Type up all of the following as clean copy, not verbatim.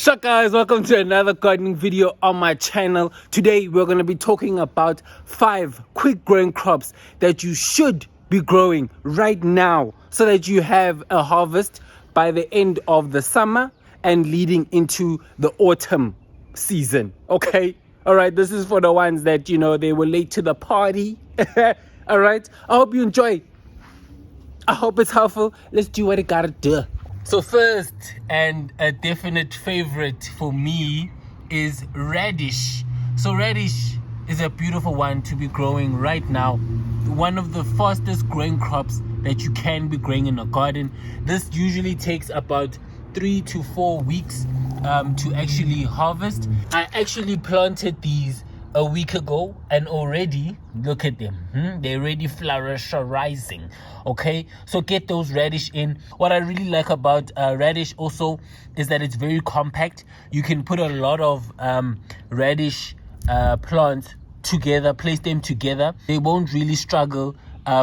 What's up guys, welcome to another gardening video on my channel. Today we're going to be talking about 5 quick growing crops that you should be growing right now so that you have a harvest by the end of the summer and leading into the autumn season. Okay, all right, this is for the ones that they were late to the party. All right, I hope you enjoy. I hope it's helpful. Let's do what it gotta do. So first, and a definite favorite for me, is radish. So radish is a beautiful one to be growing right now. One of the fastest growing crops that you can be growing in a garden. This usually takes about 3 to 4 weeks to actually harvest. I actually planted these a week ago and already look at them. They're already flourishing. Okay, so get those radish in. What I really like about radish also is that it's very compact. You can put a lot of radish plants together, place them together. They won't really struggle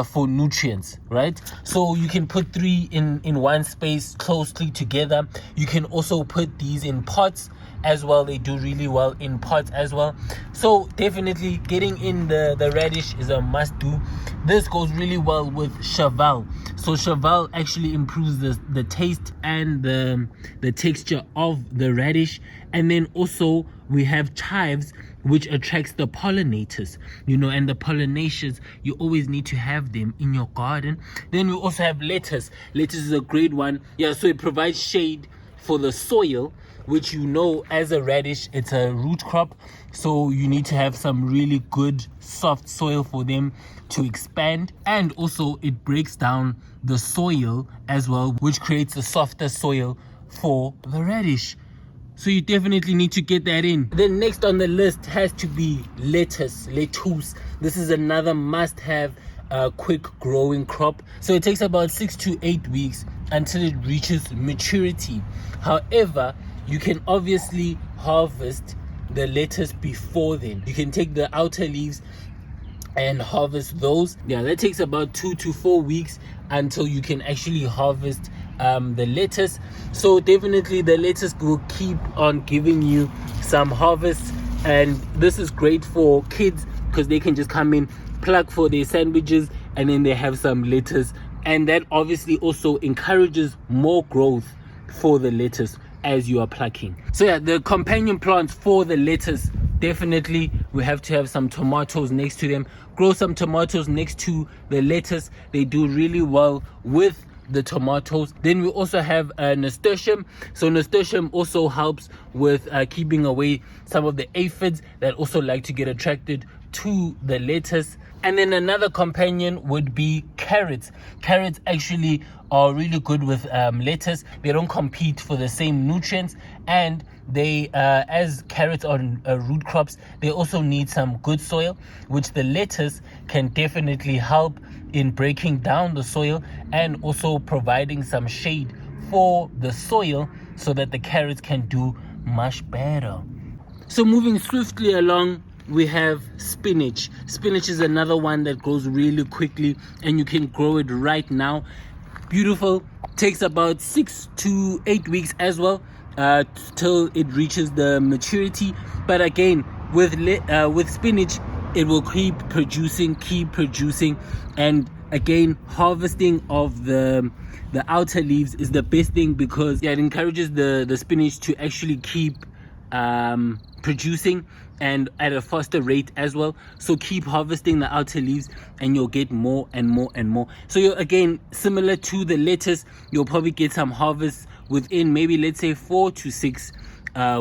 for nutrients, right? So you can put 3 in one space closely together. You can also put these in pots as well. They do really well in pots as well. So definitely getting in the radish is a must do. This goes really well with cheval. So cheval actually improves the taste and the texture of the radish. And then also we have chives, which attracts the pollinators, and the pollinations, you always need to have them in your garden. Then we also have lettuce. Lettuce is a great one. So it provides shade for the soil, which as a radish, it's a root crop. So you need to have some really good soft soil for them to expand. And also it breaks down the soil as well, which creates a softer soil for the radish. So you definitely need to get that in. Then next on the list has to be lettuce. This is another must-have quick growing crop. So it takes about 6 to 8 weeks until it reaches maturity. However, you can obviously harvest the lettuce before then. You can take the outer leaves and harvest those. That takes about 2 to 4 weeks until you can actually harvest the lettuce. So definitely the lettuce will keep on giving you some harvests, and this is great for kids because they can just come in, pluck for their sandwiches, and then they have some lettuce, and that obviously also encourages more growth for the lettuce as you are plucking. So the companion plants for the lettuce, definitely we have to have some tomatoes next to them. Grow some tomatoes next to the lettuce. They do really well with the tomatoes. Then we also have nasturtium. So nasturtium also helps with keeping away some of the aphids that also like to get attracted to the lettuce. And then another companion would be carrots. Carrots actually are really good with lettuce. They don't compete for the same nutrients, and they as carrots are root crops, they also need some good soil, which the lettuce can definitely help in breaking down the soil and also providing some shade for the soil so that the carrots can do much better. So moving swiftly along, we have spinach. Spinach is another one that grows really quickly and you can grow it right now. Beautiful. Takes about 6 to 8 weeks as well till it reaches the maturity. But again, with spinach, it will keep producing, and again, harvesting of the outer leaves is the best thing because it encourages the spinach to actually keep producing and at a faster rate as well. So keep harvesting the outer leaves and you'll get more and more and more. So again, similar to the lettuce, you'll probably get some harvest within maybe, let's say, 4 to 6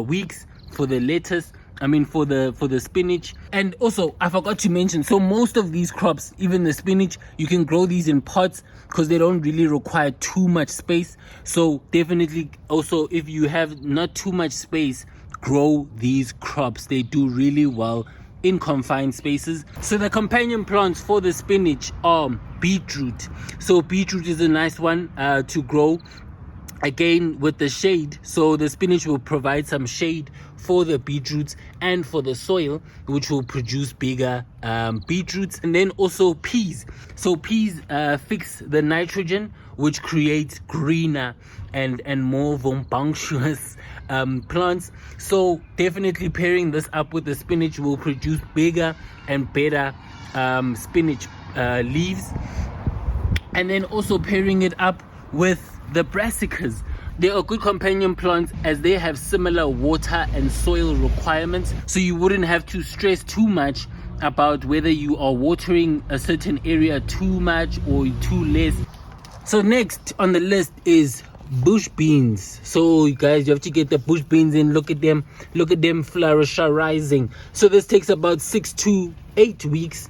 weeks for the lettuce. For the spinach. And also I forgot to mention, so most of these crops, even the spinach, you can grow these in pots because they don't really require too much space. So definitely also, if you have not too much space, grow these crops. They do really well in confined spaces. So the companion plants for the spinach are beetroot. So beetroot is a nice one to grow, again with the shade. So the spinach will provide some shade for the beetroots and for the soil, which will produce bigger beetroots. And then also peas. So peas fix the nitrogen, which creates greener and more bombastic plants. So definitely pairing this up with the spinach will produce bigger and better spinach leaves. And then also pairing it up with the brassicas. They are good companion plants as they have similar water and soil requirements, so you wouldn't have to stress too much about whether you are watering a certain area too much or too less. So next on the list is bush beans. So you guys, you have to get the bush beans in. Look at them flourishing. So this takes about 6 to 8 weeks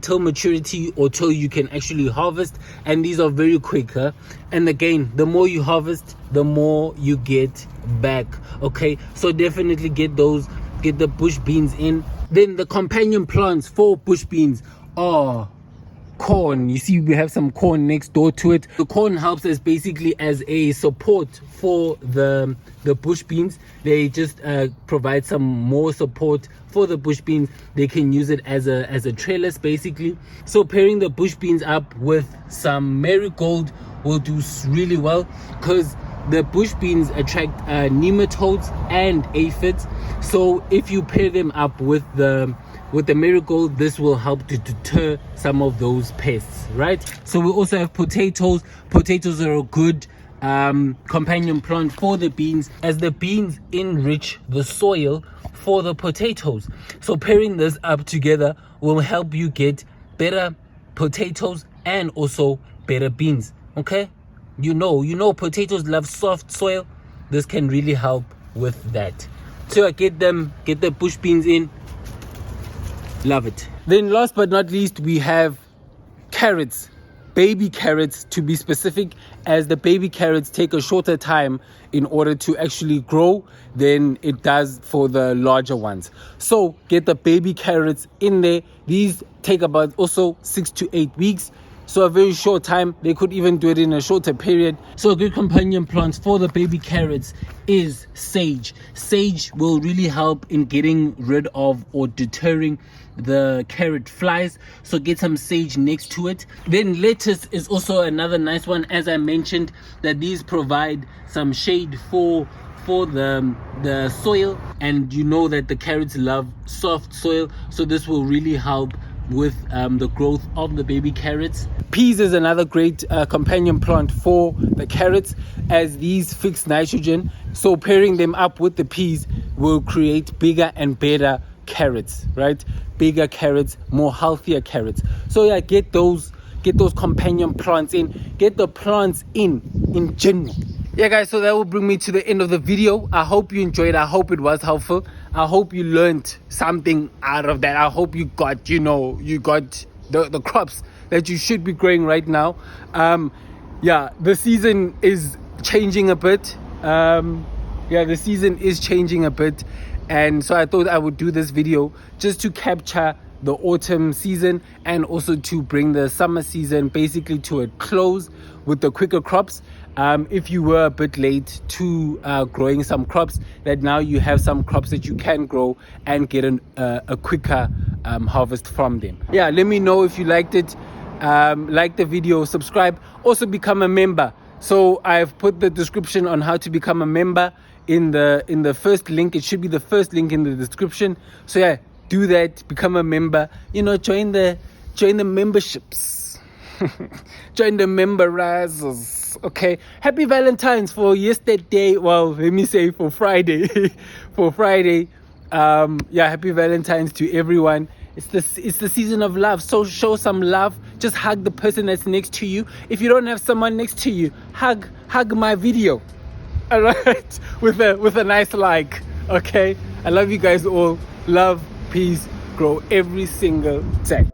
till maturity, or till you can actually harvest, and these are very quick, huh? And again, the more you harvest, the more you get back. Okay, so definitely get the bush beans in. Then the companion plants for bush beans are corn. You see, we have some corn next door to it. The corn helps us basically as a support for the bush beans. They just provide some more support for the bush beans. They can use it as a trellis basically. So pairing the bush beans up with some marigold will do really well, because the bush beans attract nematodes and aphids. So if you pair them up with the marigold, this will help to deter some of those pests, right? So we also have potatoes. Potatoes are a good companion plant for the beans, as the beans enrich the soil for the potatoes. So pairing this up together will help you get better potatoes and also better beans. Okay, you know potatoes love soft soil. This can really help with that. So I get the bush beans in. Love it. Then last but not least, we have carrots, baby carrots to be specific, as the baby carrots take a shorter time in order to actually grow than it does for the larger ones. So get the baby carrots in there. These take about also 6 to 8 weeks. So a very short time. They could even do it in a shorter period. So a good companion plant for the baby carrots is sage. Sage will really help in getting rid of or deterring the carrot flies. So get some sage next to it. Then lettuce is also another nice one. As I mentioned, that these provide some shade for the soil, and you know that the carrots love soft soil, so this will really help with the growth of the baby carrots. Peas is another great companion plant for the carrots, as these fix nitrogen. So pairing them up with the peas will create bigger and better carrots, right? Bigger carrots, more healthier carrots. So yeah, get those companion plants in. Get the plants in general. Yeah guys, so that will bring me to the end of the video. I hope you enjoyed. I hope it was helpful. I hope you learned something out of that. I hope you got the crops that you should be growing right now. Yeah, the season is changing a bit. The season is changing a bit, and so I thought I would do this video just to capture the autumn season and also to bring the summer season basically to a close with the quicker crops. If you were a bit late to growing some crops, that now you have some crops that you can grow and get a quicker harvest from them. Yeah, let me know if you liked it. Like the video, subscribe, also become a member. So I've put the description on how to become a member in the first link. It should be the first link in the description. So yeah, do that, become a member, join the memberships. Join the memberizers. Okay, happy Valentine's for yesterday. Well, let me say for Friday. For Friday. Happy Valentine's to everyone. It's the season of love, so show some love. Just hug the person that's next to you. If you don't have someone next to you, hug my video. All right, with a nice like. Okay, I love you guys all. Love, peace, grow every single day.